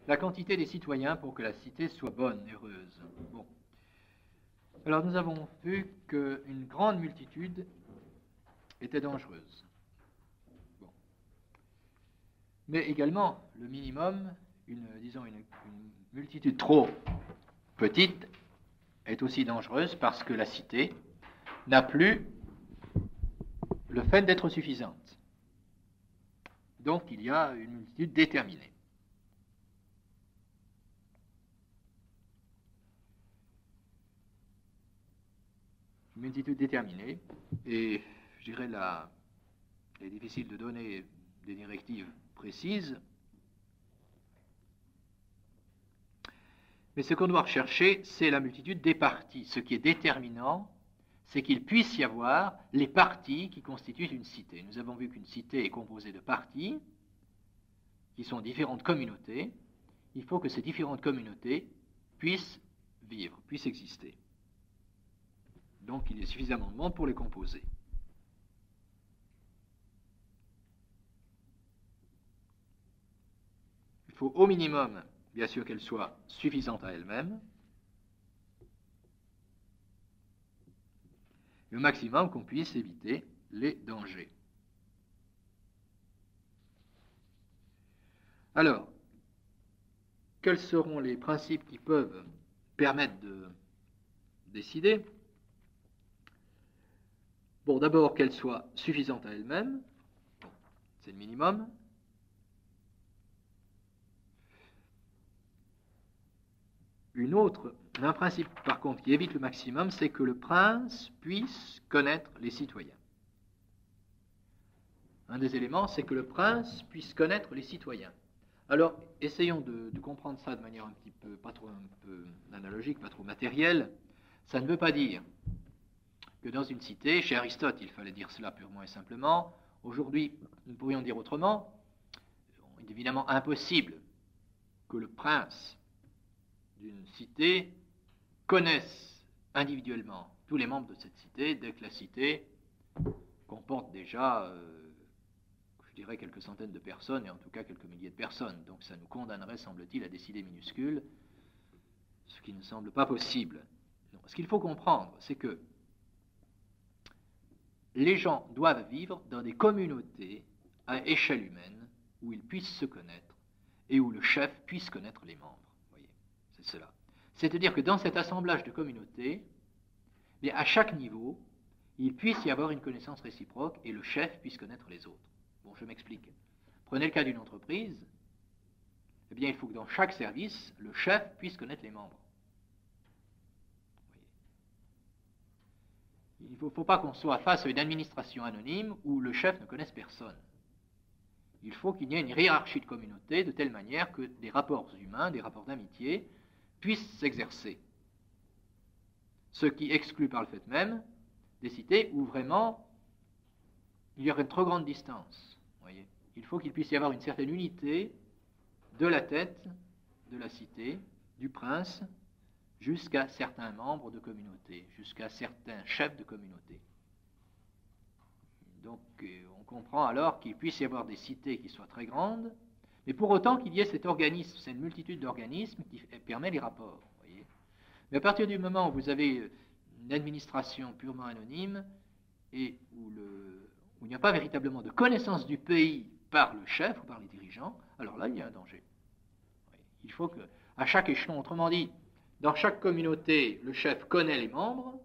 la quantité des citoyens pour que la cité soit bonne, heureuse. Bon. Alors nous avons vu qu'une grande multitude était dangereuse. Bon. Mais également, le minimum, une multitude trop petite est aussi dangereuse parce que la cité n'a plus le fait d'être suffisante. Donc il y a une multitude déterminée. Une multitude déterminée, et je dirais là, il est difficile de donner des directives précises, mais ce qu'on doit rechercher, c'est la multitude des parties. Ce qui est déterminant, c'est qu'il puisse y avoir les parties qui constituent une cité. Nous avons vu qu'une cité est composée de parties, qui sont différentes communautés. Il faut que ces différentes communautés puissent vivre, puissent exister. Donc il y a suffisamment de monde pour les composer. Il faut au minimum, bien sûr, qu'elle soit suffisante à elle-même, et au maximum qu'on puisse éviter les dangers. Alors, quels seront les principes qui peuvent permettre de décider? Bon, d'abord qu'elle soit suffisante à elle-même, c'est le minimum. Un principe par contre qui évite le maximum, c'est que le prince puisse connaître les citoyens. Un des éléments, c'est que le prince puisse connaître les citoyens. Alors, essayons de comprendre ça de manière un peu analogique, pas trop matérielle. Ça ne veut pas dire que dans une cité, chez Aristote, il fallait dire cela purement et simplement. Aujourd'hui, nous pourrions dire autrement. Il est évidemment impossible que le prince d'une cité connaisse individuellement tous les membres de cette cité, dès que la cité comporte déjà, je dirais, quelques centaines de personnes, et en tout cas quelques milliers de personnes. Donc ça nous condamnerait, semble-t-il, à des cités minuscules, ce qui ne semble pas possible. Non. Ce qu'il faut comprendre, c'est que les gens doivent vivre dans des communautés à échelle humaine, où ils puissent se connaître, et où le chef puisse connaître les membres. Vous voyez, c'est cela. C'est-à-dire que dans cet assemblage de communautés, bien, à chaque niveau, il puisse y avoir une connaissance réciproque, et le chef puisse connaître les autres. Bon, je m'explique. Prenez le cas d'une entreprise, eh bien, il faut que dans chaque service, le chef puisse connaître les membres. Il ne faut pas qu'on soit face à une administration anonyme où le chef ne connaisse personne. Il faut qu'il y ait une hiérarchie de communauté de telle manière que des rapports humains, des rapports d'amitié, puissent s'exercer. Ce qui exclut par le fait même des cités où vraiment il y aurait une trop grande distance. Voyez. Il faut qu'il puisse y avoir une certaine unité de la tête de la cité, du prince, jusqu'à certains membres de communauté, jusqu'à certains chefs de communauté. Donc on comprend alors qu'il puisse y avoir des cités qui soient très grandes, mais pour autant qu'il y ait cet organisme, cette multitude d'organismes qui permet les rapports. Voyez. Mais à partir du moment où vous avez une administration purement anonyme et où il n'y a pas véritablement de connaissance du pays par le chef ou par les dirigeants, alors là il y a un danger. Voyez. Il faut qu'à chaque échelon, autrement dit, dans chaque communauté, le chef connaît les membres,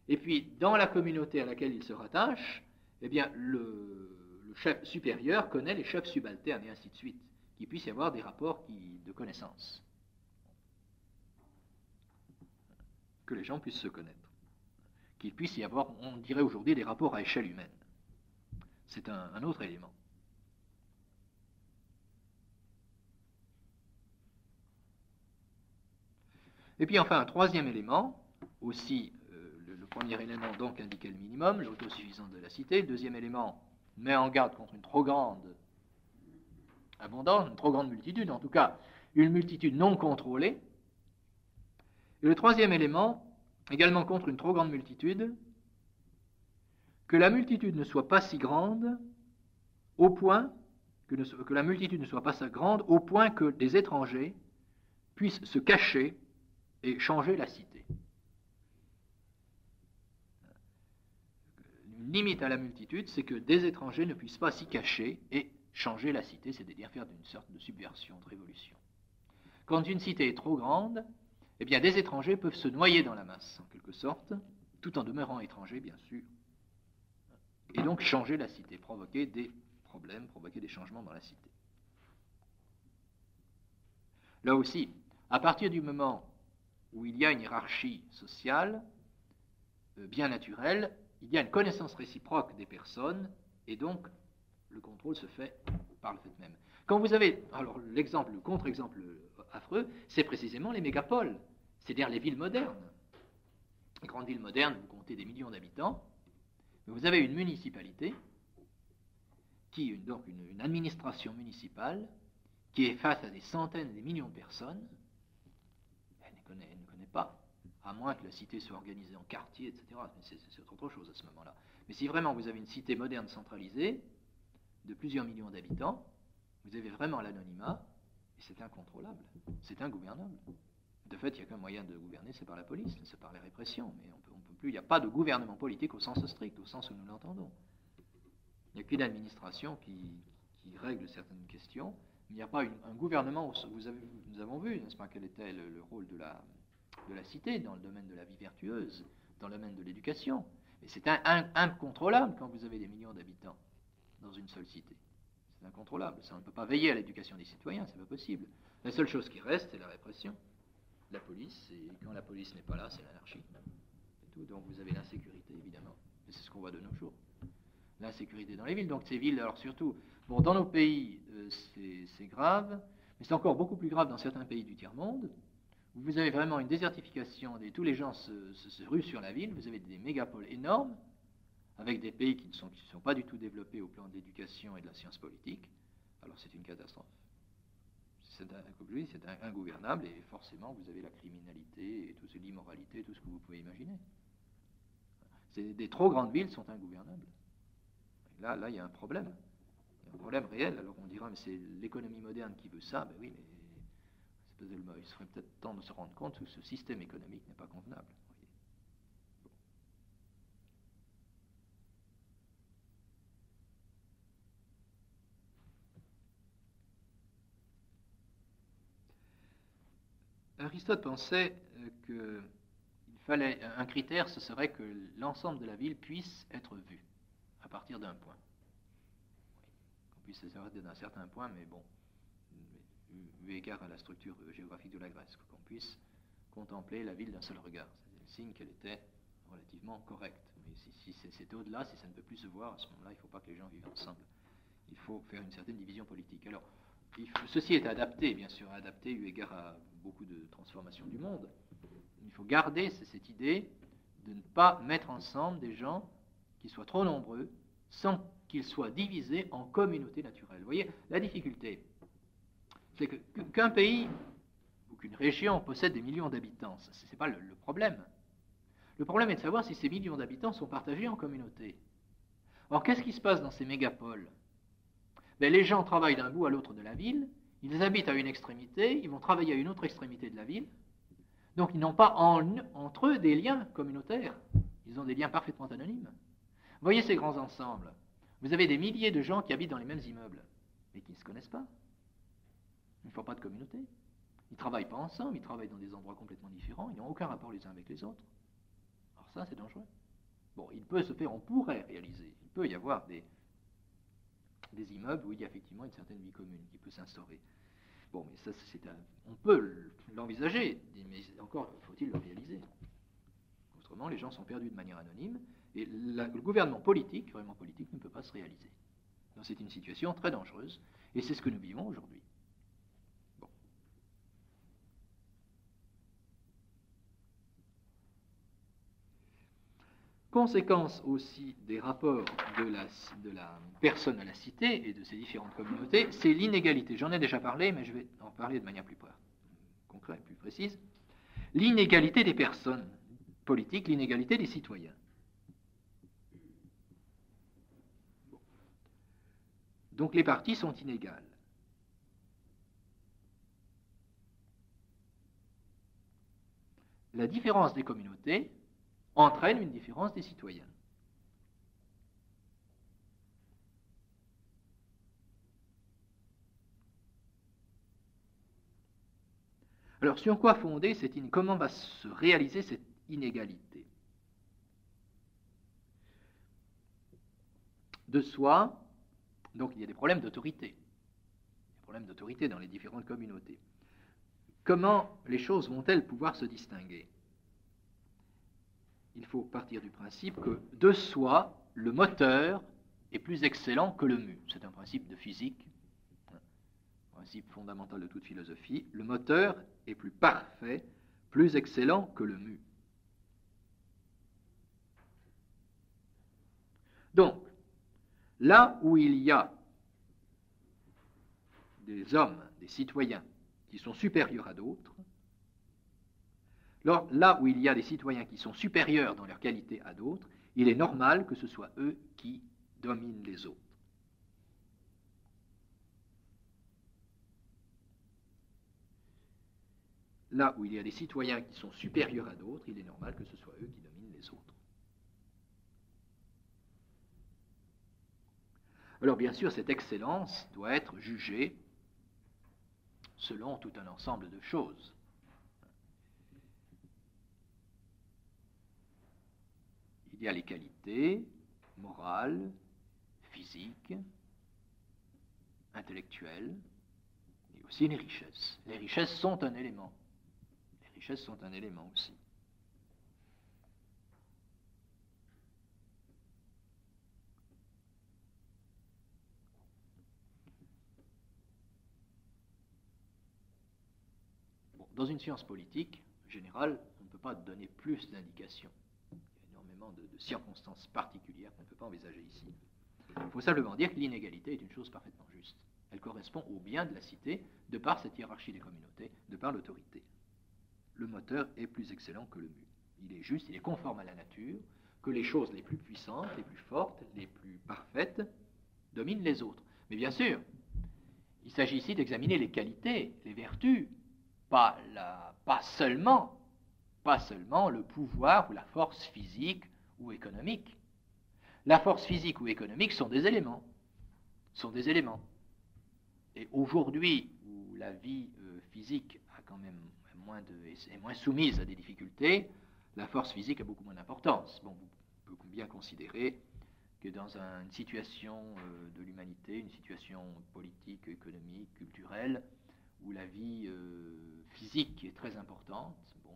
et puis dans la communauté à laquelle il se rattache, eh bien, le chef supérieur connaît les chefs subalternes, et ainsi de suite, qu'il puisse y avoir des rapports de connaissance. Que les gens puissent se connaître. Qu'il puisse y avoir, on dirait aujourd'hui, des rapports à échelle humaine. C'est un autre élément. Et puis enfin, un troisième élément, aussi le premier élément donc indiquait le minimum, l'autosuffisance de la cité. Le deuxième élément met en garde contre une trop grande abondance, une trop grande multitude, en tout cas une multitude non contrôlée. Et le troisième élément, également contre une trop grande multitude, que la multitude ne soit pas si grande au point que la multitude ne soit pas si grande au point que des étrangers puissent se cacher et changer la cité. Une limite à la multitude, c'est que des étrangers ne puissent pas s'y cacher et changer la cité, c'est-à-dire faire une sorte de subversion, de révolution. Quand une cité est trop grande, eh bien des étrangers peuvent se noyer dans la masse, en quelque sorte, tout en demeurant étrangers, bien sûr, et donc changer la cité, provoquer des problèmes, provoquer des changements dans la cité. Là aussi, à partir du moment où il y a une hiérarchie sociale bien naturelle, il y a une connaissance réciproque des personnes, et donc le contrôle se fait par le fait même. Quand vous avez, alors l'exemple, le contre-exemple affreux, c'est précisément les mégapoles, c'est-à-dire les villes modernes. Les grandes villes modernes, vous comptez des millions d'habitants, mais vous avez une municipalité, donc une administration municipale, qui est face à des centaines, des millions de personnes. Elle ne connaît pas, à moins que la cité soit organisée en quartiers, etc. Mais c'est autre chose à ce moment-là. Mais si vraiment vous avez une cité moderne centralisée, de plusieurs millions d'habitants, vous avez vraiment l'anonymat, et c'est incontrôlable, c'est ingouvernable. De fait, il n'y a qu'un moyen de gouverner, c'est par la police, c'est par la répression, mais on peut plus, il n'y a pas de gouvernement politique au sens strict, au sens où nous l'entendons. Il n'y a qu'une administration qui règle certaines questions, mais il n'y a pas un gouvernement. Nous avons vu, n'est-ce pas, quel était le rôle de la cité dans le domaine de la vie vertueuse, dans le domaine de l'éducation. Mais c'est incontrôlable quand vous avez des millions d'habitants dans une seule cité. C'est incontrôlable. Ça, on ne peut pas veiller à l'éducation des citoyens, c'est pas possible. La seule chose qui reste, c'est la répression. La police, et quand la police n'est pas là, c'est l'anarchie. C'est tout. Donc vous avez l'insécurité, évidemment. Et c'est ce qu'on voit de nos jours. L'insécurité dans les villes. Donc ces villes, alors surtout, bon, dans nos pays, c'est grave, mais c'est encore beaucoup plus grave dans certains pays du tiers-monde, où vous avez vraiment une désertification, tous les gens se ruent sur la ville, vous avez des mégapoles énormes, avec des pays qui ne sont pas du tout développés au plan de l'éducation et de la science politique. Alors c'est une catastrophe. C'est ingouvernable, et forcément vous avez la criminalité, et l'immoralité, tout ce que vous pouvez imaginer. Des trop grandes villes sont ingouvernables. Là, il y a un problème. Il y a un problème réel. Alors on dira, mais c'est l'économie moderne qui veut ça. Ben oui, mais il serait peut-être temps de se rendre compte que ce système économique n'est pas convenable. Aristote pensait qu'il fallait un critère, ce serait que l'ensemble de la ville puisse être vu à partir d'un point. Qu'on puisse s'arrêter d'un certain point, mais bon, eu égard à la structure géographique de la Grèce, qu'on puisse contempler la ville d'un seul regard. C'est le signe qu'elle était relativement correcte. Mais si c'est au-delà, si ça ne peut plus se voir, à ce moment-là, il ne faut pas que les gens vivent ensemble. Il faut faire une certaine division politique. Alors, ceci est adapté, bien sûr, adapté eu égard à beaucoup de transformations du monde. Il faut garder cette idée de ne pas mettre ensemble des gens qui soient trop nombreux sans qu'ils soient divisés en communautés naturelles. Vous voyez, la difficulté, c'est qu'un pays ou qu'une région possède des millions d'habitants. Ce n'est pas le problème. Le problème est de savoir si ces millions d'habitants sont partagés en communautés. Or, qu'est-ce qui se passe dans ces mégapoles ? Ben, les gens travaillent d'un bout à l'autre de la ville, ils habitent à une extrémité, ils vont travailler à une autre extrémité de la ville, donc ils n'ont pas entre eux des liens communautaires, ils ont des liens parfaitement anonymes. Voyez ces grands ensembles, vous avez des milliers de gens qui habitent dans les mêmes immeubles, mais qui ne se connaissent pas, ils ne font pas de communauté, ils ne travaillent pas ensemble, ils travaillent dans des endroits complètement différents, ils n'ont aucun rapport les uns avec les autres. Alors ça, c'est dangereux. Bon, il peut se faire, on pourrait réaliser, il peut y avoir des immeubles où il y a effectivement une certaine vie commune qui peut s'instaurer. Bon, mais ça, on peut l'envisager, mais encore faut-il le réaliser. Autrement, les gens sont perdus de manière anonyme, et le gouvernement politique ne peut pas se réaliser. Donc c'est une situation très dangereuse, et c'est ce que nous vivons aujourd'hui. Bon. Conséquence aussi des rapports de la personne à la cité et de ces différentes communautés, c'est l'inégalité. J'en ai déjà parlé, mais je vais en parler de manière plus concrète, plus précise. L'inégalité des personnes politiques, l'inégalité des citoyens. Bon. Donc les parties sont inégales. La différence des communautés entraîne une différence des citoyens. Alors, sur quoi fonder comment va se réaliser cette inégalité? De soi, donc il y a des problèmes d'autorité. Des problèmes d'autorité dans les différentes communautés. Comment les choses vont-elles pouvoir se distinguer? Il faut partir du principe que, de soi, le moteur est plus excellent que le mu. C'est un principe de physique, principe fondamental de toute philosophie. Le moteur est plus parfait, plus excellent que le mu. Donc, là où il y a des hommes, des citoyens, qui sont supérieurs à d'autres, là où il y a des citoyens qui sont supérieurs dans leur qualité à d'autres, il est normal que ce soit eux qui dominent les autres. Là où il y a des citoyens qui sont supérieurs à d'autres, il est normal que ce soit eux qui dominent les autres. Alors bien sûr, cette excellence doit être jugée selon tout un ensemble de choses. Il y a les qualités morales, physiques, intellectuelles, et aussi les richesses. Les richesses sont un élément. Les richesses sont un élément aussi. Bon, dans une science politique, en général, on ne peut pas donner plus d'indications. Il y a énormément de circonstances particulières qu'on ne peut pas envisager ici. Il faut simplement dire que l'inégalité est une chose parfaitement juste. Elle correspond au bien de la cité, de par cette hiérarchie des communautés, de par l'autorité. Le moteur est plus excellent que le mu. Il est juste, il est conforme à la nature, que les choses les plus puissantes, les plus fortes, les plus parfaites, dominent les autres. Mais bien sûr, il s'agit ici d'examiner les qualités, les vertus, pas seulement le pouvoir ou la force physique ou économique. La force physique ou économique sont des éléments. Et aujourd'hui, où la vie physique a quand même est moins soumise à des difficultés, la force physique a beaucoup moins d'importance. Bon, on peut bien considérer que dans une situation de l'humanité, une situation politique, économique, culturelle, où la vie physique est très importante, où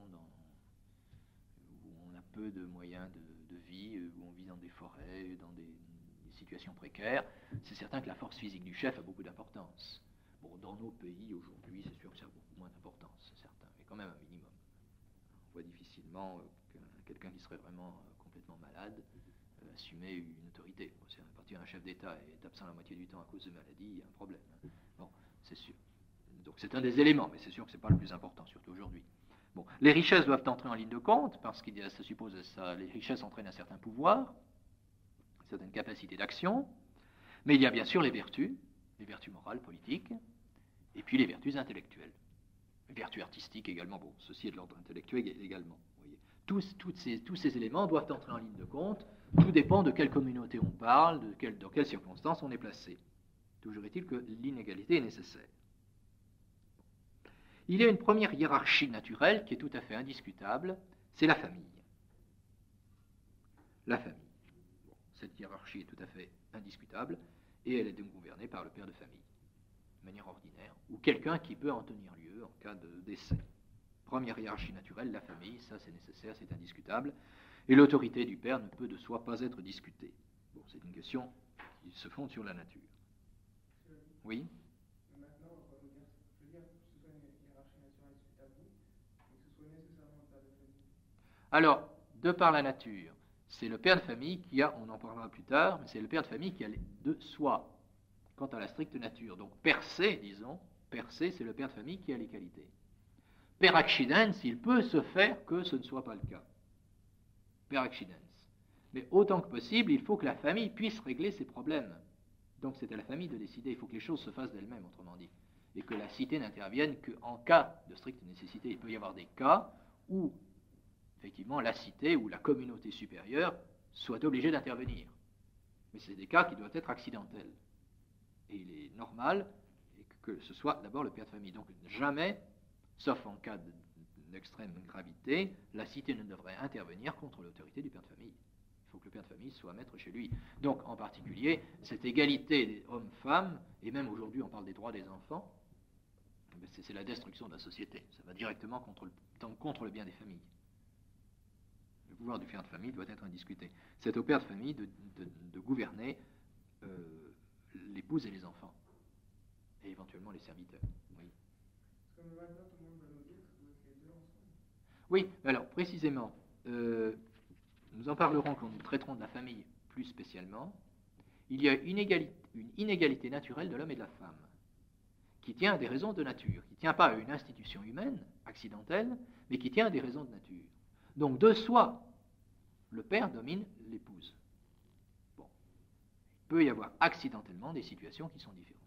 on a peu de moyens de vie, où on vit dans des forêts, dans des situations précaires, c'est certain que la force physique du chef a beaucoup d'importance. Bon, dans nos pays aujourd'hui, c'est sûr que ça a beaucoup moins d'importance, c'est certain, mais quand même un minimum. On voit difficilement quelqu'un qui serait vraiment complètement malade assumer une autorité. Bon, si à partir d'un chef d'État est absent la moitié du temps à cause de maladie, il y a un problème. Bon, c'est sûr. Donc c'est un des éléments, mais c'est sûr que ce n'est pas le plus important, surtout aujourd'hui. Bon, les richesses doivent entrer en ligne de compte, parce que ça suppose les richesses entraînent un certain pouvoir, une certaine capacité d'action, mais il y a bien sûr les vertus morales, politiques, et puis les vertus intellectuelles. Les vertus artistiques également, bon, ceci est de l'ordre intellectuel également. Vous voyez. Tous ces éléments doivent entrer en ligne de compte, tout dépend de quelle communauté on parle, dans quelles circonstances on est placé. Toujours est-il que l'inégalité est nécessaire. Il y a une première hiérarchie naturelle qui est tout à fait indiscutable, c'est la famille. La famille. Bon, cette hiérarchie est tout à fait indiscutable, et elle est donc gouvernée par le père de famille, de manière ordinaire, ou quelqu'un qui peut en tenir lieu en cas de décès. Première hiérarchie naturelle, la famille, ça c'est nécessaire, c'est indiscutable, et l'autorité du père ne peut de soi pas être discutée. Bon, c'est une question qui se fonde sur la nature. Oui ? Alors, de par la nature, c'est le père de famille qui a, on en parlera plus tard, mais c'est le père de famille qui a de soi, quant à la stricte nature. Donc, per se, disons, c'est le père de famille qui a les qualités. Per accidens, il peut se faire que ce ne soit pas le cas. Per accidens. Mais autant que possible, il faut que la famille puisse régler ses problèmes. Donc c'est à la famille de décider, il faut que les choses se fassent d'elles-mêmes, autrement dit, et que la cité n'intervienne qu'en cas de stricte nécessité. Il peut y avoir des cas où, effectivement, la cité ou la communauté supérieure soit obligée d'intervenir. Mais c'est des cas qui doivent être accidentels. Et il est normal que ce soit d'abord le père de famille. Donc jamais, sauf en cas d'extrême gravité, la cité ne devrait intervenir contre l'autorité du père de famille. Il faut que le père de famille soit maître chez lui. Donc en particulier, cette égalité des hommes-femmes, et même aujourd'hui on parle des droits des enfants, c'est la destruction de la société. Ça va directement contre le bien des familles. Le pouvoir du père de famille doit être indiscuté. C'est au père de famille de gouverner l'épouse et les enfants, et éventuellement les serviteurs. Oui. Comme maintenant tout le monde va nous dire que ça doit être les deux ensemble. Oui, alors précisément, nous en parlerons quand nous traiterons de la famille plus spécialement. Il y a une inégalité naturelle de l'homme et de la femme, qui tient à des raisons de nature, qui ne tient pas à une institution humaine, accidentelle, mais qui tient à des raisons de nature. Donc de soi, le père domine l'épouse. Bon. Il peut y avoir accidentellement des situations qui sont différentes,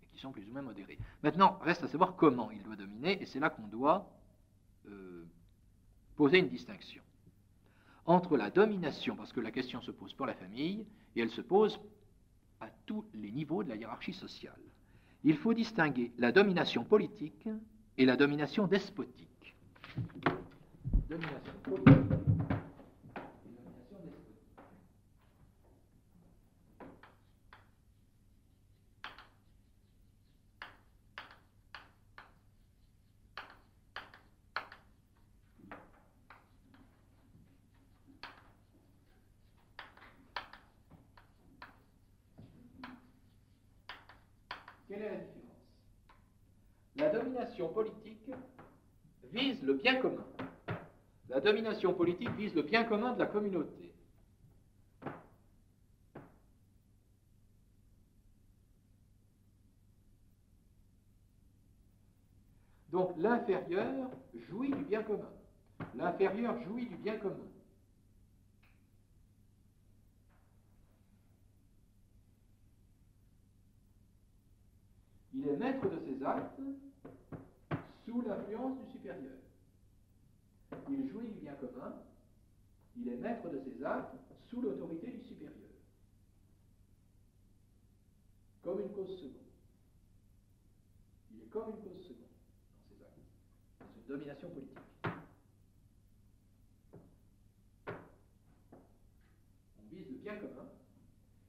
et qui sont plus ou moins modérées. Maintenant, reste à savoir comment il doit dominer, et c'est là qu'on doit poser une distinction entre la domination, parce que la question se pose pour la famille, et elle se pose à tous les niveaux de la hiérarchie sociale. Il faut distinguer la domination politique et la domination despotique. Domination politique et domination despotique. Quelle est la différence? La domination politique vise le bien commun. La domination politique vise le bien commun de la communauté. Donc l'inférieur jouit du bien commun. L'inférieur jouit du bien commun. Il est maître de ses actes sous l'influence du supérieur. Il jouit du bien commun, il est maître de ses actes sous l'autorité du supérieur. Comme une cause seconde. Il est comme une cause seconde dans ses actes. C'est une domination politique. On vise le bien commun,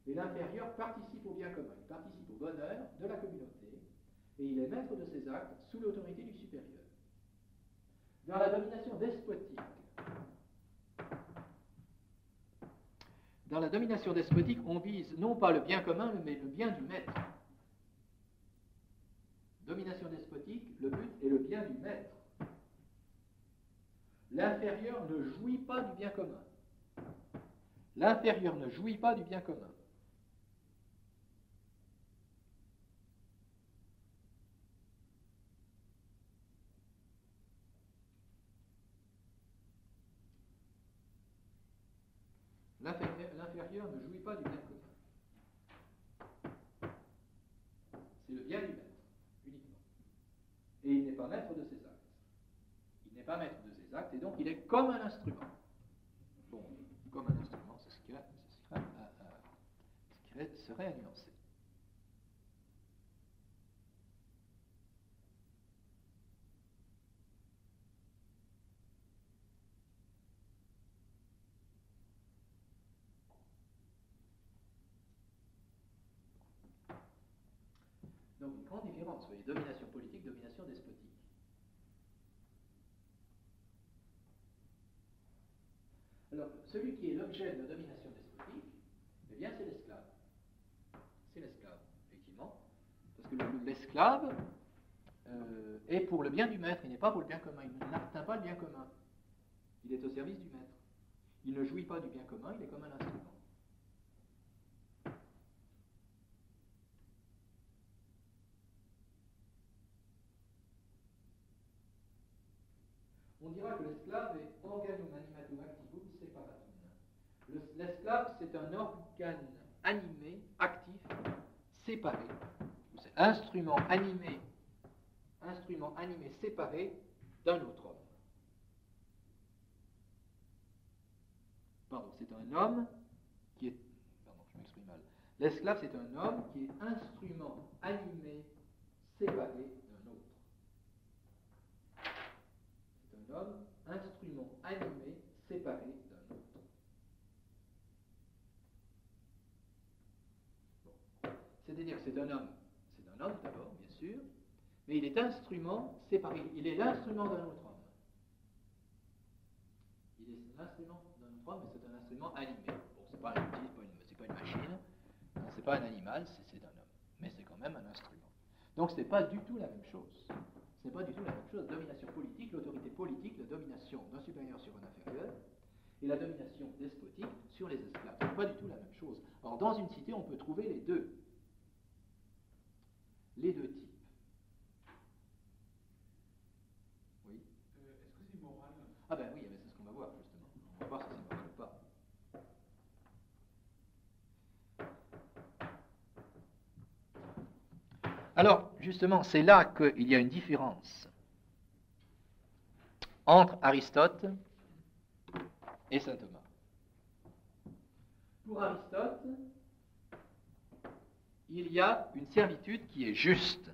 et l'inférieur participe au bien commun, il participe au bonheur de la communauté, et il est maître de ses actes sous l'autorité du supérieur. Dans la domination despotique, on vise non pas le bien commun, mais le bien du maître. Domination despotique, le but est le bien du maître. L'inférieur ne jouit pas du bien commun. L'inférieur ne jouit pas du bien commun. L'inférieur ne jouit pas du bien commun. C'est le bien du maître, uniquement. Et il n'est pas maître de ses actes. Il n'est pas maître de ses actes, et donc il est comme un instrument. Bon, comme un instrument, c'est ce qui serait à nuancer. Donc une grande différence, vous voyez, domination politique, domination despotique. Alors, celui qui est l'objet de la domination despotique, eh bien c'est l'esclave. C'est l'esclave, effectivement. Parce que l'esclave est pour le bien du maître, il n'est pas pour le bien commun, il n'atteint pas le bien commun. Il est au service du maître. Il ne jouit pas du bien commun, il est comme un instrument. On dira que l'esclave est organum animatum activum separatum. L'esclave, c'est un organe animé séparé, c'est instrument animé séparé d'un autre homme. Pardon, c'est un homme qui est... Pardon, je m'exprime mal. L'esclave, c'est un homme qui est instrument animé séparé d'un autre. C'est un homme, instrument animé séparé d'un autre. Bon. C'est-à-dire que c'est un homme d'abord, bien sûr, mais il est instrument séparé. Il est l'instrument d'un autre homme. Il est l'instrument d'un autre homme, mais c'est un instrument animé. Bon, c'est pas un outil, c'est pas une machine, c'est pas un animal, c'est un homme. Mais c'est quand même un instrument. Donc ce n'est pas du tout la même chose. Ce n'est pas du tout la même chose. La domination politique, l'autorité politique, la domination d'un supérieur sur un inférieur, et la domination despotique sur les esclaves. Ce n'est pas du tout la même chose. Alors dans une cité, on peut trouver les deux. Les deux types. Oui. Est-ce que c'est moral? Ah ben oui, c'est ce qu'on va voir justement. On va voir si c'est moral ou pas. Alors, justement, c'est là qu'il y a une différence entre Aristote et saint Thomas. Pour Aristote, il y a une servitude qui est juste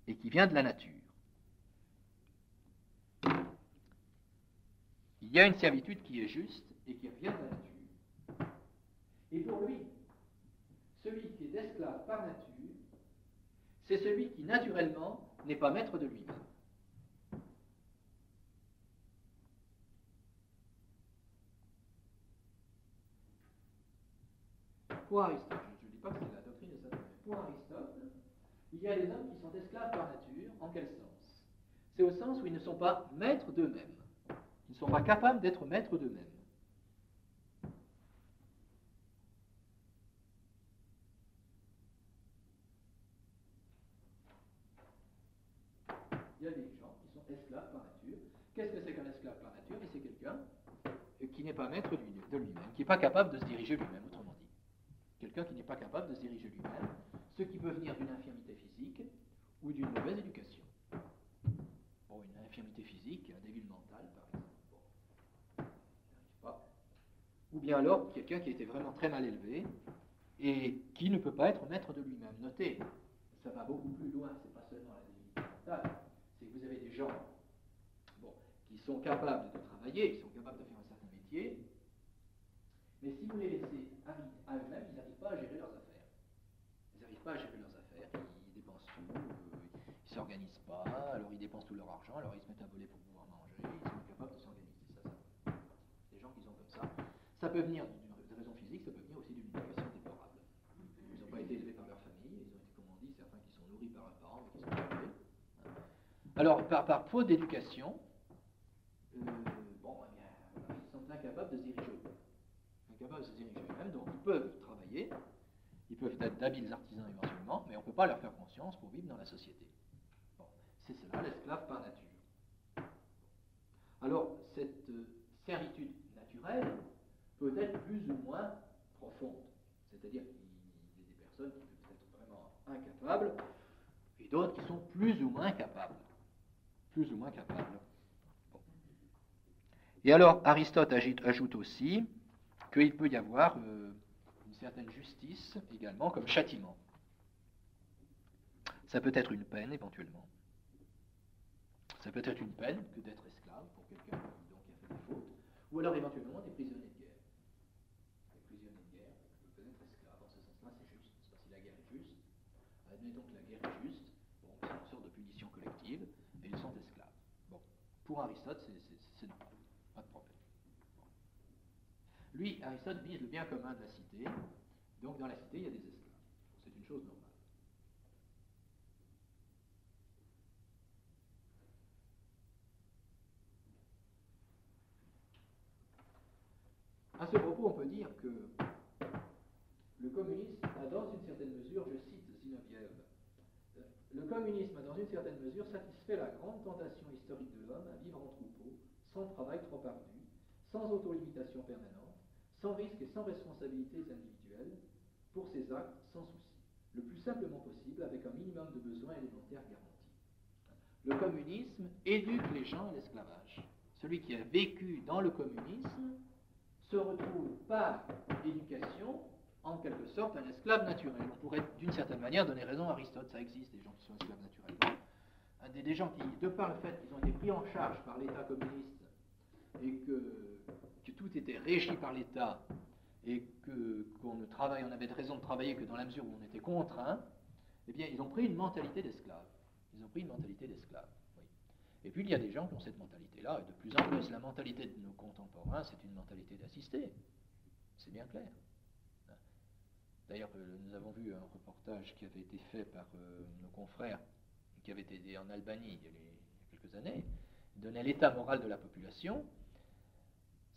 et qui vient de la nature. Il y a une servitude qui est juste et qui vient de la nature. Et pour lui, celui qui est esclave par nature, c'est celui qui, naturellement, n'est pas maître de lui-même. Pour Aristote, je ne dis pas que c'est la doctrine de Saint-Thomas, pour Aristote, il y a les hommes qui sont esclaves par nature. En quel sens? C'est au sens où ils ne sont pas maîtres d'eux-mêmes. Ils ne sont pas capables d'être maîtres d'eux-mêmes. Il y a des gens qui sont esclaves par nature. Qu'est-ce que c'est qu'un esclave par nature? Et c'est quelqu'un qui n'est pas maître de lui-même, qui n'est pas capable de se diriger lui-même, autrement dit. Quelqu'un qui n'est pas capable de se diriger lui-même, ce qui peut venir d'une infirmité physique ou d'une mauvaise éducation. Bon, une infirmité physique, un débile mental, par exemple. Bon, n'arrive pas. Ou bien alors, quelqu'un qui a été vraiment très mal élevé et qui ne peut pas être maître de lui-même. Notez, ça va beaucoup plus loin, c'est pas seulement la débilité mentale, c'est que vous avez des gens qui sont capables de travailler, qui sont capables de faire un certain métier, mais si vous les laissez à eux-mêmes, ils n'arrivent pas à gérer leurs affaires. Ils n'arrivent pas à gérer leurs affaires, ils dépensent tout, ils ne s'organisent pas, alors ils dépensent tout leur argent, alors ils se mettent à voler pour pouvoir manger, ils sont incapables de s'organiser. Des gens qui sont comme ça. Ça peut venir d'une raison physique, ça peut venir aussi d'une éducation déplorable. Ils n'ont pas été élevés par leur famille, ils ont été, comme on dit, certains qui sont nourris par leurs parents, mais qui sont élevés. Alors, par faute d'éducation, ils sont incapables de se diriger eux-mêmes. Incapables de se diriger eux-mêmes, donc ils peuvent travailler, ils peuvent être d'habiles artisans éventuellement, mais on ne peut pas leur faire conscience pour vivre dans la société. Bon, c'est cela l'esclave par nature. Alors, cette servitude naturelle peut être plus ou moins profonde. C'est-à-dire qu'il y a des personnes qui peuvent être vraiment incapables, et d'autres qui sont plus ou moins capables. Plus ou moins capables. Bon. Et alors, Aristote ajoute aussi qu'il peut y avoir une certaine justice également comme châtiment. Ça peut être une peine éventuellement. Ça peut être une peine que d'être esclave pour quelqu'un qui a fait des fautes, ou alors éventuellement des prisonniers de guerre. Les prisonniers de guerre peuvent être esclaves. En ce sens-là, c'est juste. C'est parce que la guerre est juste. Admettons que la guerre est juste. Bon, c'est une sorte de punition collective, et ils sont esclaves. Bon, pour Aristote, c'est normal. Pas de problème. Bon. Lui, Aristote vise le bien commun de la cité. Donc, dans la cité, il y a des esclaves. C'est une chose normale. À ce propos, on peut dire que le communisme a dans une certaine mesure, je cite Zinoviev, le communisme a dans une certaine mesure satisfait la grande tentation historique de l'homme à vivre en troupeau, sans travail trop ardu, sans auto-limitation permanente, sans risque et sans responsabilités individuelles, pour ses actes sans souci. simplement possible avec un minimum de besoins élémentaires garantis. Le communisme éduque les gens à l'esclavage. Celui qui a vécu dans le communisme se retrouve par éducation en quelque sorte un esclave naturel. On pourrait d'une certaine manière donner raison à Aristote, ça existe des gens qui sont esclaves naturellement. Des gens qui, de par le fait qu'ils ont été pris en charge par l'État communiste et que tout était régi par l'État et qu'on avait de raison de travailler que dans la mesure où on était contraint, eh bien ils ont pris une mentalité d'esclave. Ils ont pris une mentalité d'esclave. Oui. Et puis il y a des gens qui ont cette mentalité-là, et de plus en plus, la mentalité de nos contemporains, c'est une mentalité d'assister. C'est bien clair. D'ailleurs, nous avons vu un reportage qui avait été fait par nos confrères qui avaient été en Albanie il y a quelques années, donnait l'état moral de la population.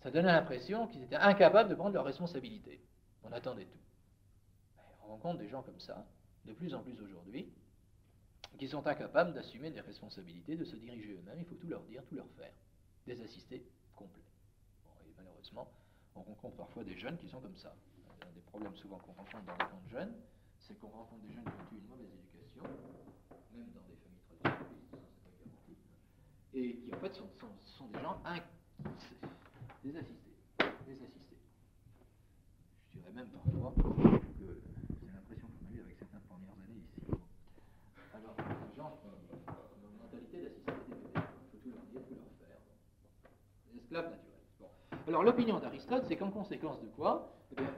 Ça donnait l'impression qu'ils étaient incapables de prendre leurs responsabilités. On attendait tout. On rencontre des gens comme ça, de plus en plus aujourd'hui, qui sont incapables d'assumer des responsabilités, de se diriger eux-mêmes. Il faut tout leur dire, tout leur faire. Des assistés complets. Bon, et malheureusement, on rencontre parfois des jeunes qui sont comme ça. Un des problèmes souvent qu'on rencontre dans les camps de jeunes, c'est qu'on rencontre des jeunes qui ont eu une mauvaise éducation, même dans des familles traditionnelles, c'est pas garanti, et qui en fait sont des gens des assistés. Je dirais même parfois que c'est l'impression qu'on a eue avec certaines premières années ici. Alors, les gens ont une mentalité d'assister des bébés. Il faut tout leur dire, tout leur faire. Des esclaves naturels. Bon. Alors, l'opinion d'Aristote, c'est qu'en conséquence de quoi, eh bien,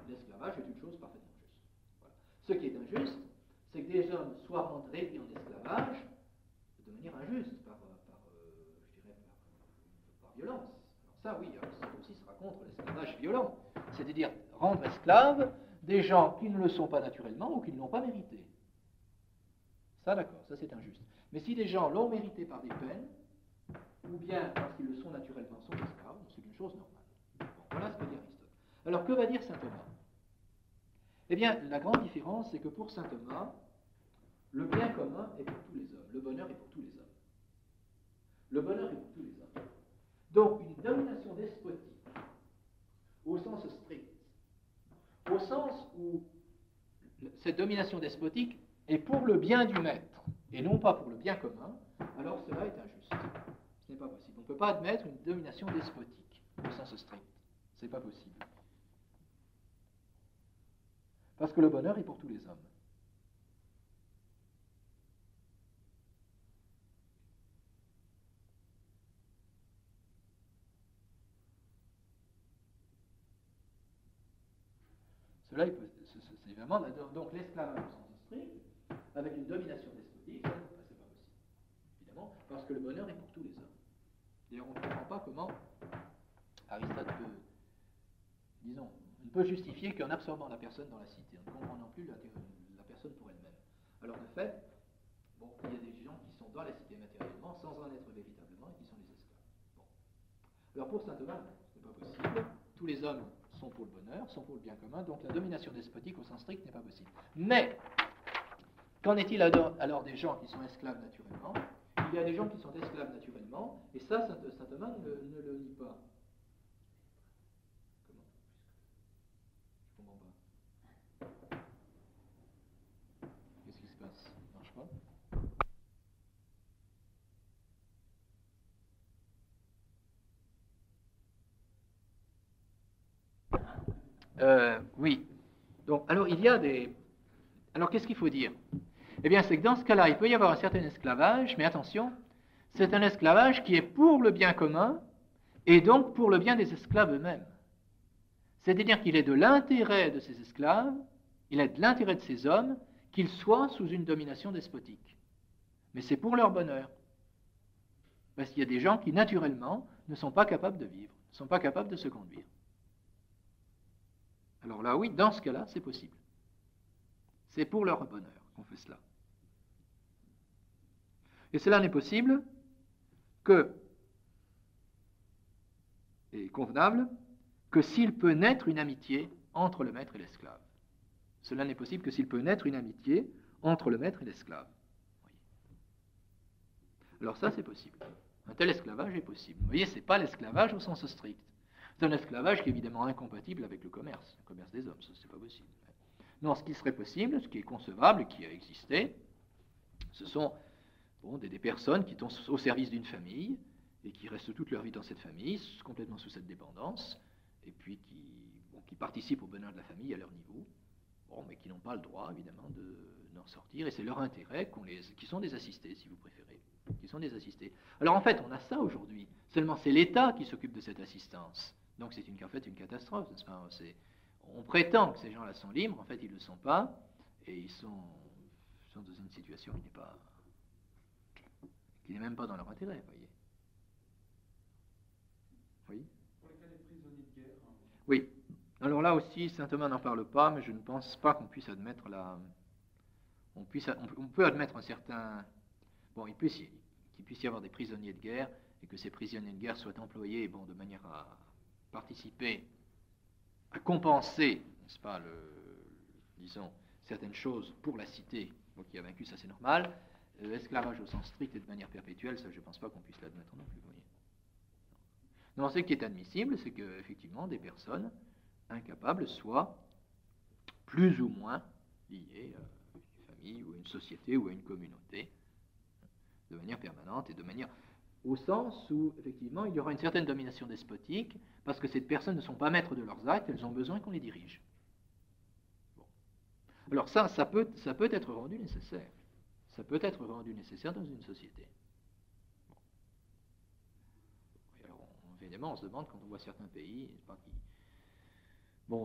l'esclavage est une chose parfaitement juste. Voilà. Ce qui est injuste, c'est que des hommes soient réduits en esclavage de manière injuste, par violence. Alors ça, oui, Aristote aussi sera contre l'esclavage violent, c'est-à-dire rendre esclaves des gens qui ne le sont pas naturellement ou qui ne l'ont pas mérité. Ça, d'accord, ça c'est injuste. Mais si des gens l'ont mérité par des peines, ou bien parce qu'ils le sont naturellement, sont esclaves, c'est une chose normale. Bon, voilà ce que dit Aristote. Alors, que va dire saint Thomas? Eh bien, la grande différence, c'est que pour saint Thomas, le bien commun est pour tous les hommes, le bonheur est pour tous les hommes. Le bonheur est pour tous les hommes. Donc, une domination despotique, au sens strict, au sens où cette domination despotique est pour le bien du maître, et non pas pour le bien commun, alors cela est injuste. Ce n'est pas possible. On ne peut pas admettre une domination despotique, au sens strict. Ce n'est pas possible. Parce que le bonheur est pour tous les hommes. Cela, c'est vraiment donc l'esclavage au sens strict, avec une domination despotique, ça, c'est pas possible, évidemment, parce que le bonheur est pour tous les hommes. D'ailleurs, on ne comprend pas comment Aristote peut, disons, ne peut justifier qu'en absorbant la personne dans la cité, on ne comprend non plus la personne pour elle-même. Alors, de fait, bon, il y a des gens qui sont dans la cité matériellement, sans en être véritablement, et qui sont des esclaves. Bon. Alors, pour saint Thomas, ce n'est pas possible. Tous les hommes sont pour le bonheur, sont pour le bien commun, donc la domination despotique au sens strict n'est pas possible. Mais, qu'en est-il alors des gens qui sont esclaves naturellement? Il y a des gens qui sont esclaves naturellement, et ça, saint Thomas ne le nie pas. Comment? Je ne comprends pas. Qu'est-ce qui se passe? Ça ne marche pas? Oui. Donc, alors, il y a des... Alors, qu'est-ce qu'il faut dire? Eh bien, c'est que dans ce cas-là, il peut y avoir un certain esclavage, mais attention, c'est un esclavage qui est pour le bien commun, et donc pour le bien des esclaves eux-mêmes. C'est-à-dire qu'il est de l'intérêt de ces esclaves, il est de l'intérêt de ces hommes, qu'ils soient sous une domination despotique. Mais c'est pour leur bonheur. Parce qu'il y a des gens qui, naturellement, ne sont pas capables de vivre, ne sont pas capables de se conduire. Alors là, oui, dans ce cas-là, c'est possible. C'est pour leur bonheur qu'on fait cela. Et cela n'est possible que, et convenable, que s'il peut naître une amitié entre le maître et l'esclave. Cela n'est possible que s'il peut naître une amitié entre le maître et l'esclave. Oui. Alors ça, c'est possible. Un tel esclavage est possible. Vous voyez, ce n'est pas l'esclavage au sens strict. C'est un esclavage qui est évidemment incompatible avec le commerce des hommes. Ça, c'est pas possible. Non, ce qui serait possible, ce qui est concevable, qui a existé, ce sont des personnes qui sont au service d'une famille et qui restent toute leur vie dans cette famille, complètement sous cette dépendance, et puis qui participent au bonheur de la famille à leur niveau, mais qui n'ont pas le droit, évidemment, d'en sortir, et c'est leur intérêt qui sont des assistés, si vous préférez, qui sont des assistés. Alors en fait, on a ça aujourd'hui, seulement c'est l'État qui s'occupe de cette assistance, donc c'est en fait une catastrophe, n'est-ce pas? On prétend que ces gens-là sont libres, en fait ils ne le sont pas, et ils sont dans une situation qui n'est même pas dans leur intérêt, voyez. Oui. Pour les cas des prisonniers de guerre. Oui. Alors là aussi, saint Thomas n'en parle pas, mais je ne pense pas qu'on puisse admettre on peut admettre un certain... Bon, qu'il puisse y avoir des prisonniers de guerre, et que ces prisonniers de guerre soient employés, de manière à participer, à compenser, n'est-ce pas, disons, certaines choses pour la cité, qui a vaincu, ça c'est normal. L'esclavage au sens strict et de manière perpétuelle, ça je ne pense pas qu'on puisse l'admettre non plus, vous voyez. Non, ce qui est admissible, c'est qu'effectivement, des personnes incapables soient plus ou moins liées à une famille ou à une société ou à une communauté de manière permanente et de manière au sens où effectivement il y aura une certaine domination despotique parce que ces personnes ne sont pas maîtres de leurs actes, elles ont besoin qu'on les dirige. Bon. Alors ça peut être rendu nécessaire. Ça peut être rendu nécessaire dans une société. Bon. Et alors, évidemment, on se demande quand on voit certains pays,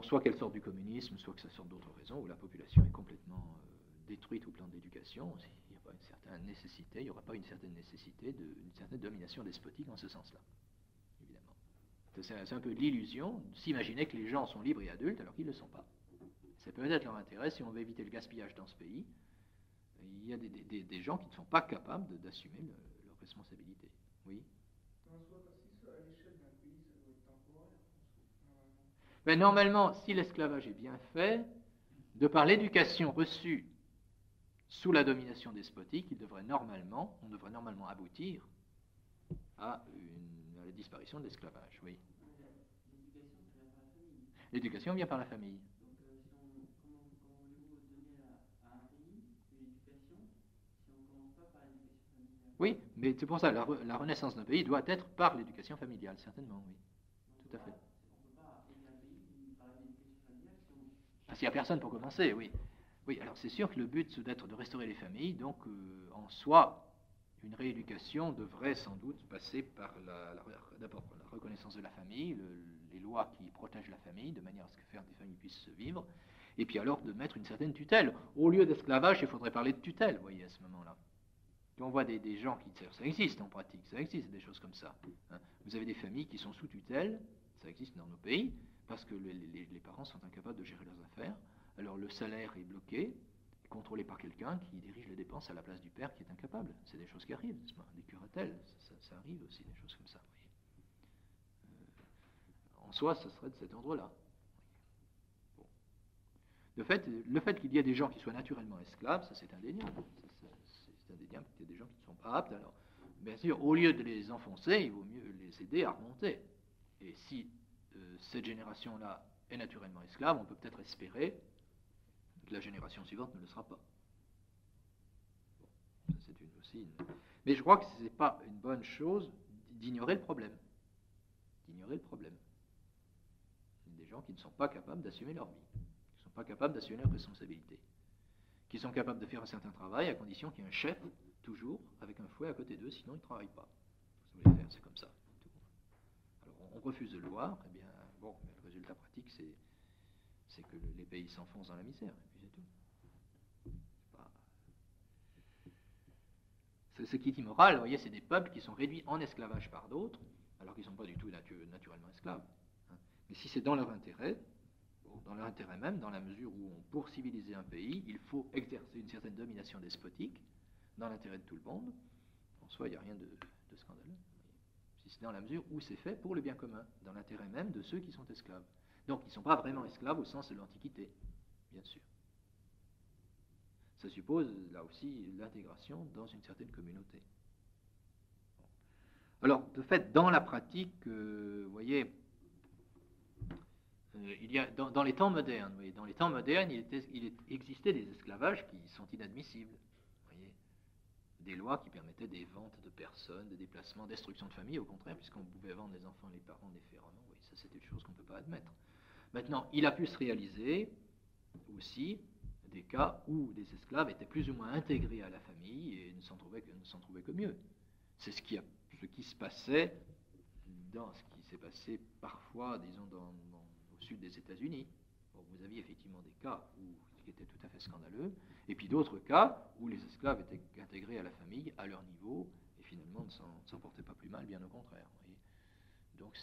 soit qu'elles sortent du communisme, soit que ça sorte d'autres raisons, où la population est complètement détruite au plan de l'éducation, il n'y a pas une certaine nécessité, il n'y aura pas une certaine nécessité d'une certaine domination despotique en ce sens-là, évidemment. C'est un peu l'illusion de s'imaginer que les gens sont libres et adultes alors qu'ils ne le sont pas. Ça peut être leur intérêt si on veut éviter le gaspillage dans ce pays. Il y a des gens qui ne sont pas capables d'assumer leurs responsabilités. Oui. Mais normalement, si l'esclavage est bien fait, de par l'éducation reçue sous la domination despotique, on devrait normalement aboutir à la disparition de l'esclavage. Oui. L'éducation vient par la famille. Oui, mais c'est pour ça, la renaissance d'un pays doit être par l'éducation familiale, certainement, oui. Tout à fait. S'il n'y a personne pour commencer, oui. Oui, alors c'est sûr que le but c'est d'être de restaurer les familles, donc en soi, une rééducation devrait sans doute passer par d'abord la reconnaissance de la famille, les lois qui protègent la famille, de manière à ce que faire des familles puissent se vivre, et puis alors de mettre une certaine tutelle. Au lieu d'esclavage, il faudrait parler de tutelle, vous voyez, à ce moment-là. On voit des gens ça existe en pratique, ça existe des choses comme ça. Hein. Vous avez des familles qui sont sous tutelle, ça existe dans nos pays, parce que les parents sont incapables de gérer leurs affaires. Alors le salaire est bloqué, contrôlé par quelqu'un qui dirige les dépenses à la place du père qui est incapable. C'est des choses qui arrivent, des curatelles, ça arrive aussi, des choses comme ça. En soi, ça serait de cet ordre-là. Bon. Le fait qu'il y ait des gens qui soient naturellement esclaves, ça c'est indéniable. C'est indéniable qu'il y ait des gens qui ne sont pas aptes. Alors, bien sûr, au lieu de les enfoncer, il vaut mieux les aider à remonter. Et si cette génération-là est naturellement esclave, on peut peut-être espérer que la génération suivante ne le sera pas. Bon, ça c'est Mais je crois que ce n'est pas une bonne chose d'ignorer le problème. D'ignorer le problème. Il y a des gens qui ne sont pas capables d'assumer leur vie, qui ne sont pas capables d'assumer leurs responsabilités, qui sont capables de faire un certain travail à condition qu'il y ait un chef, toujours, avec un fouet à côté d'eux, sinon ils ne travaillent pas. Vous savez faire, c'est comme ça. Alors on refuse de le voir, eh bien, bon, mais le résultat pratique, c'est que les pays s'enfoncent dans la misère, et puis c'est tout. Ce qui est immoral, vous voyez, c'est des peuples qui sont réduits en esclavage par d'autres, alors qu'ils ne sont pas du tout naturellement esclaves. Hein. Mais si c'est dans leur intérêt même, dans la mesure où, pour civiliser un pays, il faut exercer une certaine domination despotique, dans l'intérêt de tout le monde, en soi, il n'y a rien de scandaleux. Si c'est dans la mesure où c'est fait pour le bien commun, dans l'intérêt même de ceux qui sont esclaves. Donc, ils ne sont pas vraiment esclaves au sens de l'Antiquité, bien sûr. Ça suppose, là aussi, l'intégration dans une certaine communauté. Alors, de fait, dans la pratique, vous voyez, Dans les temps modernes, oui, dans les temps modernes, il existait des esclavages qui sont inadmissibles. Vous voyez, des lois qui permettaient des ventes de personnes, des déplacements, destruction de famille, au contraire, puisqu'on pouvait vendre les enfants, les parents différemment. Oui, ça c'était une chose qu'on ne peut pas admettre. Maintenant, il a pu se réaliser aussi des cas où des esclaves étaient plus ou moins intégrés à la famille et ne s'en trouvaient que mieux. C'est ce qui se passait dans ce qui s'est passé parfois, disons, au sud des États-Unis. Bon, vous aviez effectivement des cas qui étaient tout à fait scandaleux, et puis d'autres cas où les esclaves étaient intégrés à la famille, à leur niveau, et finalement ne s'en portaient pas plus mal, bien au contraire. Voyez. Donc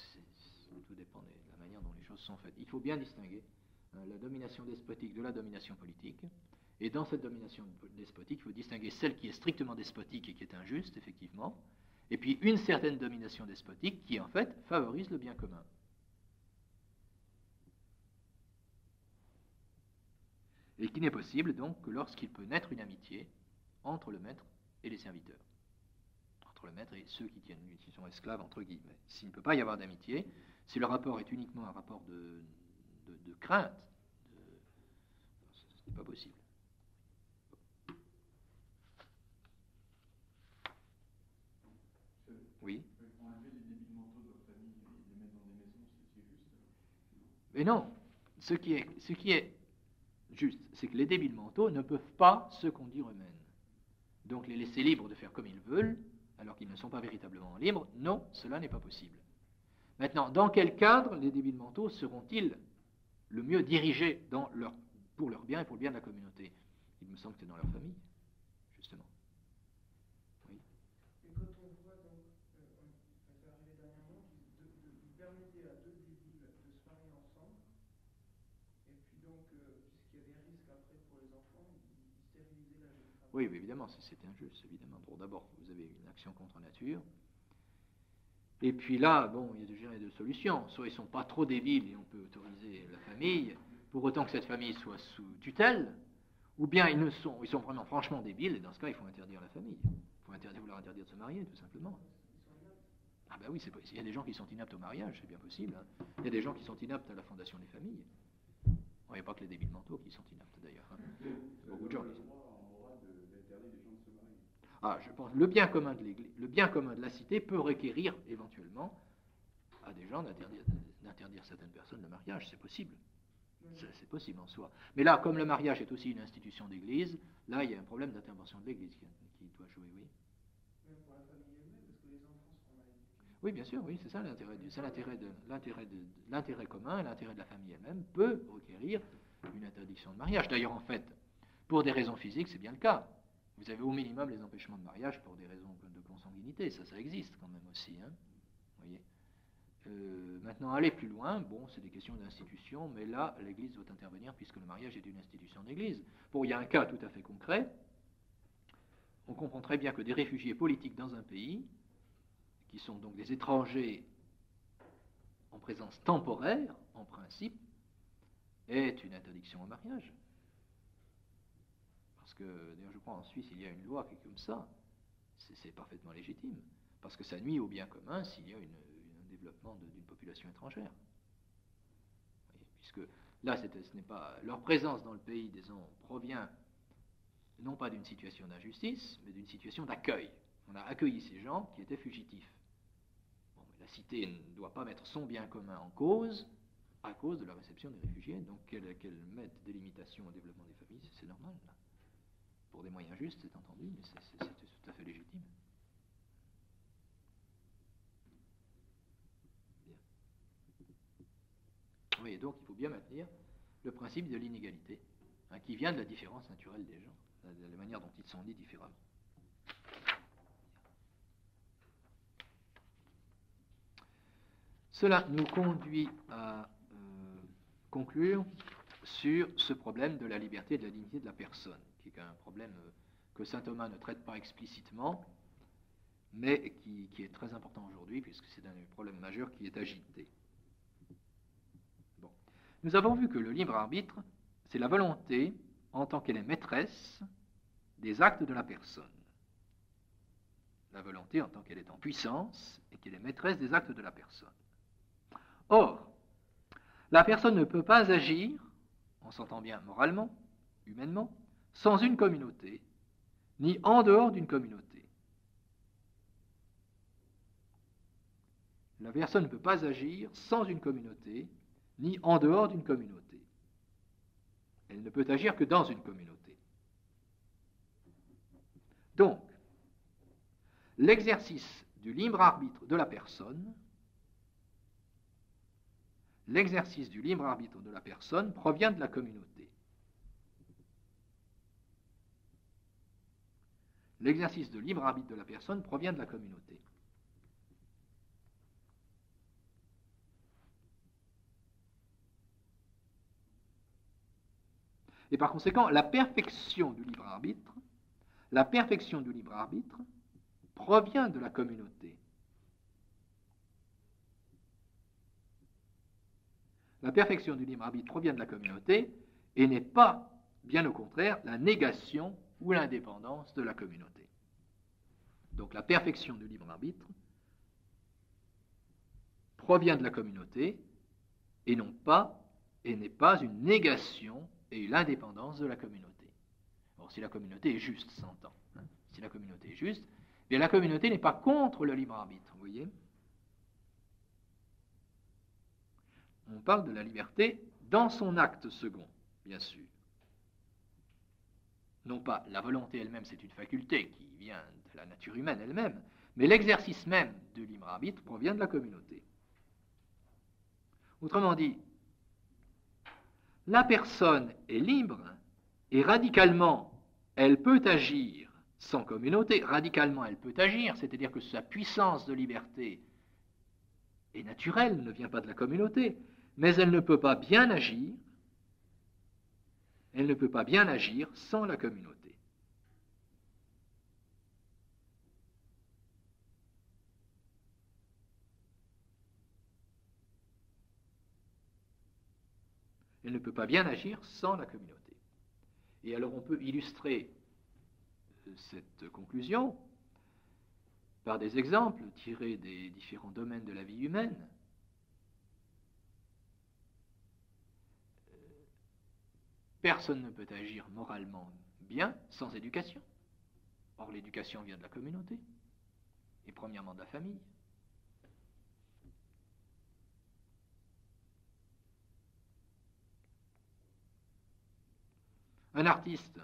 tout dépend de la manière dont les choses sont faites. Il faut bien distinguer la domination despotique de la domination politique, et dans cette domination despotique, il faut distinguer celle qui est strictement despotique et qui est injuste, effectivement, et puis une certaine domination despotique qui, en fait, favorise le bien commun. Et qui n'est possible, donc, que lorsqu'il peut naître une amitié entre le maître et les serviteurs. Entre le maître et ceux qui sont esclaves, entre guillemets. S'il ne peut pas y avoir d'amitié, si le rapport est uniquement un rapport de crainte, ce n'est pas possible. Oui. On appelle les débiles mentaux de leur famille, ils les mettent dans des maisons, c'est juste. Mais non, ce qui est juste, c'est que les débiles mentaux ne peuvent pas se conduire eux-mêmes. Donc les laisser libres de faire comme ils veulent, alors qu'ils ne sont pas véritablement libres, non, cela n'est pas possible. Maintenant, dans quel cadre les débiles mentaux seront-ils le mieux dirigés pour leur bien et pour le bien de la communauté? Il me semble que c'est dans leur famille, justement. Oui. Et quand on voit donc, ça arrivé dernièrement, de permettre à deux débiles de se marier ensemble, et puis donc, puisqu'il y a des risques après pour les enfants, ils stérilisaient la jeune femme. Oui, évidemment, c'est injuste, évidemment. Bon, d'abord, vous avez une action contre nature. Et puis là, bon, il y a deux solutions. Soit ils ne sont pas trop débiles et on peut autoriser la famille, pour autant que cette famille soit sous tutelle, ou bien ils sont vraiment franchement débiles, et dans ce cas, il faut interdire la famille. Il faut leur interdire de se marier, tout simplement. Ah ben oui, il y a des gens qui sont inaptes au mariage, c'est bien possible. Hein. Il y a des gens qui sont inaptes à la fondation des familles. Il n'y a pas que les débiles mentaux qui sont inaptes, d'ailleurs. Hein. Il y a beaucoup de gens qui sont... Ah, je pense le bien commun de l'Église, le bien commun de la cité peut requérir éventuellement à des gens d'interdire certaines personnes le mariage, c'est possible. C'est possible en soi. Mais là, comme le mariage est aussi une institution d'Église, là, il y a un problème d'intervention de l'Église qui doit jouer, oui. Même pour la famille elle-même, parce que les enfants seront mal éduqués. Oui, bien sûr, oui, c'est ça l'intérêt commun, l'intérêt de la famille elle-même peut requérir une interdiction de mariage. D'ailleurs, en fait, pour des raisons physiques, c'est bien le cas. Vous avez au minimum les empêchements de mariage pour des raisons de consanguinité, ça existe quand même aussi, hein. Voyez. Maintenant, aller plus loin, bon, c'est des questions d'institution, mais là, l'Église doit intervenir puisque le mariage est une institution d'Église. Bon, il y a un cas tout à fait concret. On comprend très bien que des réfugiés politiques dans un pays, qui sont donc des étrangers en présence temporaire, en principe, est une interdiction au mariage. Parce que, d'ailleurs, je crois en Suisse, il y a une loi qui est comme ça. C'est parfaitement légitime. Parce que ça nuit au bien commun s'il y a un développement d'une population étrangère. Voyez, puisque là, ce n'est pas leur présence dans le pays, disons, provient non pas d'une situation d'injustice, mais d'une situation d'accueil. On a accueilli ces gens qui étaient fugitifs. Bon, mais la cité ne doit pas mettre son bien commun en cause à cause de la réception des réfugiés. Donc qu'elle mette des limitations au développement des familles, c'est normal. Là. Pour des moyens justes, c'est entendu, mais c'est tout à fait légitime. Bien. Oui, et donc il faut bien maintenir le principe de l'inégalité, hein, qui vient de la différence naturelle des gens, de la manière dont ils sont nés différemment. Cela nous conduit à conclure sur ce problème de la liberté et de la dignité de la personne, qui est un problème que saint Thomas ne traite pas explicitement, mais qui est très important aujourd'hui, puisque c'est un problème majeur qui est agité. Bon. Nous avons vu que le libre arbitre, c'est la volonté, en tant qu'elle est maîtresse, des actes de la personne. La volonté en tant qu'elle est en puissance et qu'elle est maîtresse des actes de la personne. Or, La personne ne peut pas agir, on s'entend bien moralement, humainement, sans une communauté, ni en dehors d'une communauté. La personne ne peut pas agir sans une communauté, ni en dehors d'une communauté. Elle ne peut agir que dans une communauté. Donc, l'exercice du libre arbitre de la personne, provient de la communauté. L'exercice de libre arbitre de la personne provient de la communauté. Et par conséquent, la perfection du libre arbitre provient de la communauté. La perfection du libre arbitre provient de la communauté et n'est pas, bien au contraire, la négation ou l'indépendance de la communauté. Donc la perfection du libre arbitre provient de la communauté et n'est pas une négation et l'indépendance de la communauté. Or, si la communauté est juste, s'entend. Si la communauté est juste, bien la communauté n'est pas contre le libre arbitre, vous voyez. On parle de la liberté dans son acte second, bien sûr. Non pas la volonté elle-même, c'est une faculté qui vient de la nature humaine elle-même, mais l'exercice même du libre arbitre provient de la communauté. Autrement dit, la personne est libre et radicalement, elle peut agir sans communauté. Radicalement, elle peut agir, c'est-à-dire que sa puissance de liberté est naturelle, ne vient pas de la communauté, mais elle ne peut pas bien agir. Elle ne peut pas bien agir sans la communauté. Elle ne peut pas bien agir sans la communauté. Et alors on peut illustrer cette conclusion par des exemples tirés des différents domaines de la vie humaine. Personne ne peut agir moralement bien sans éducation. Or, l'éducation vient de la communauté, et premièrement de la famille. Un artiste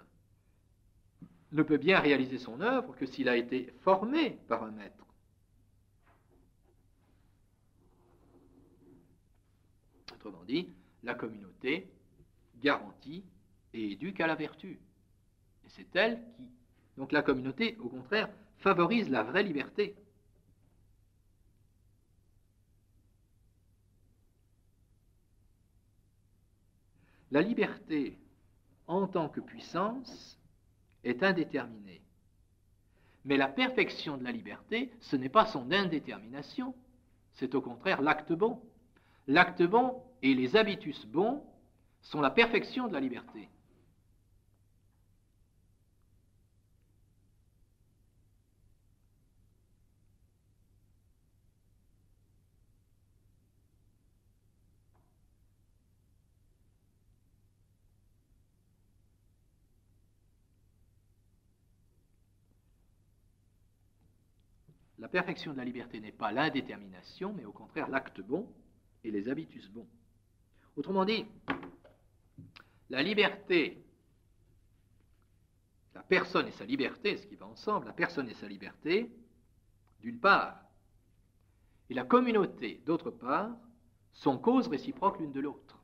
ne peut bien réaliser son œuvre que s'il a été formé par un maître. Autrement dit, la communauté garantit et éduque à la vertu. Et c'est elle qui... Donc la communauté, au contraire, favorise la vraie liberté. La liberté, en tant que puissance, est indéterminée. Mais la perfection de la liberté, ce n'est pas son indétermination, c'est au contraire l'acte bon. L'acte bon et les habitus bons sont la perfection de la liberté. La perfection de la liberté n'est pas l'indétermination, mais au contraire l'acte bon et les habitus bons. Autrement dit, la liberté, la personne et sa liberté, ce qui va ensemble, la personne et sa liberté, d'une part, et la communauté, d'autre part, sont causes réciproques l'une de l'autre.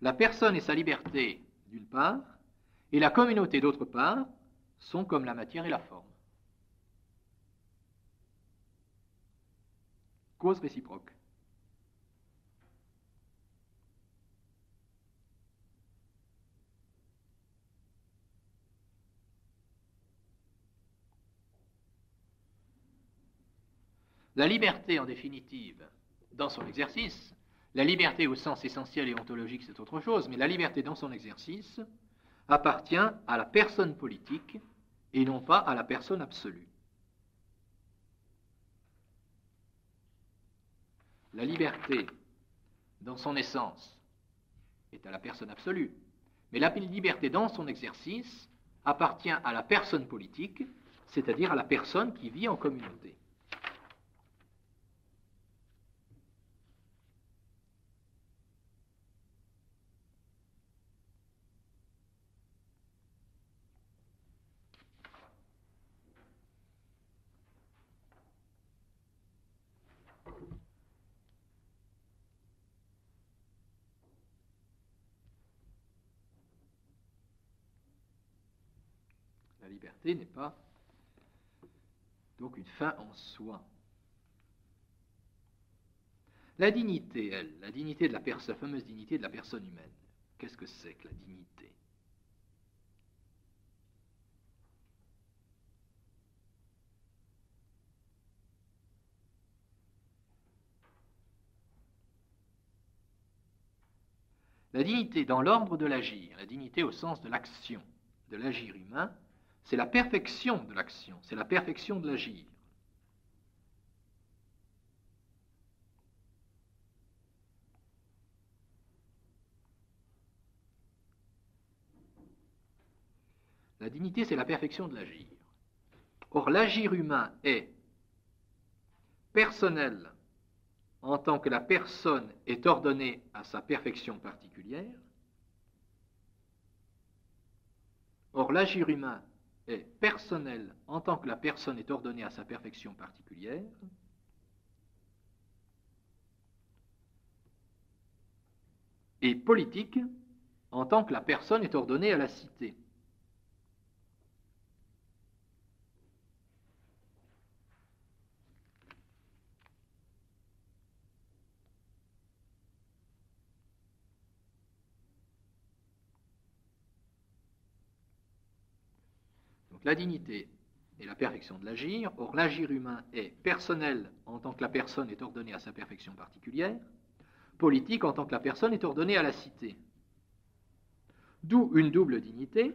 La personne et sa liberté, d'une part, et la communauté, d'autre part, sont comme la matière et la forme. Causes réciproques. La liberté, en définitive, dans son exercice, la liberté au sens essentiel et ontologique, c'est autre chose, mais la liberté dans son exercice appartient à la personne politique et non pas à la personne absolue. la liberté, dans son essence, est à la personne absolue, mais la liberté dans son exercice appartient à la personne politique, c'est-à-dire à la personne qui vit en communauté. La liberté n'est pas donc une fin en soi. La dignité, elle, la dignité de la personne, la fameuse dignité de la personne humaine, qu'est-ce que c'est que la dignité? La dignité dans l'ordre de l'agir, la dignité au sens de l'action, de l'agir humain, c'est la perfection de l'action, c'est la perfection de l'agir. La dignité, c'est la perfection de l'agir. Or, l'agir humain est personnel en tant que la personne est ordonnée à sa perfection particulière. Or, l'agir humain est personnel en tant que la personne est ordonnée à sa perfection particulière. Et politique en tant que la personne est ordonnée à la cité. Donc la dignité est la perfection de l'agir. Or, l'agir humain est personnel en tant que la personne est ordonnée à sa perfection particulière. Politique en tant que la personne est ordonnée à la cité. D'où une double dignité,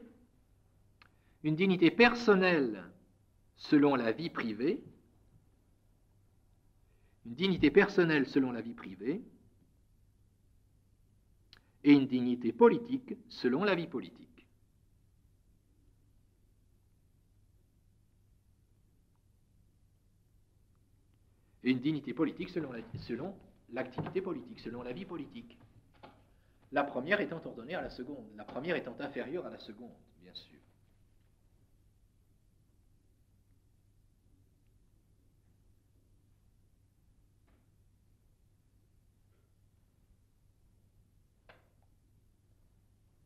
une dignité personnelle selon la vie privée, une dignité personnelle selon la vie privée, et une dignité politique selon la vie politique. Et une dignité politique selon l'activité politique, selon la vie politique. La première étant ordonnée à la seconde, la première étant inférieure à la seconde, bien sûr.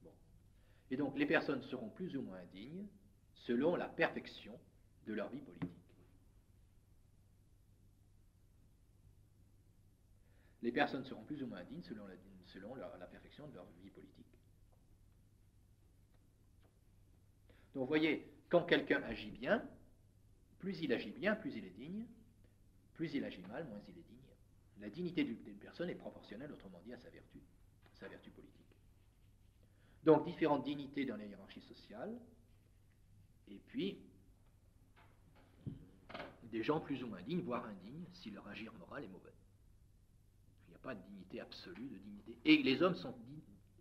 Bon. Et donc les personnes seront plus ou moins dignes selon la perfection de leur vie politique. Les personnes seront plus ou moins dignes selon la perfection de leur vie politique. Donc vous voyez, quand quelqu'un agit bien, plus il agit bien, plus il est digne, plus il agit mal, moins il est digne. La dignité d'une personne est proportionnelle, autrement dit, à sa vertu politique. Donc différentes dignités dans la hiérarchie sociale, et puis des gens plus ou moins dignes, voire indignes, si leur agir moral est mauvais. Il n'y a pas de dignité absolue, de dignité. Et les hommes sont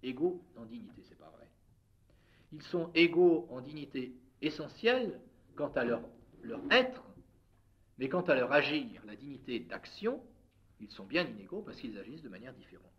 égaux en dignité, c'est pas vrai. Ils sont égaux en dignité essentielle quant à leur être, mais quant à leur agir, la dignité d'action, ils sont bien inégaux parce qu'ils agissent de manière différente.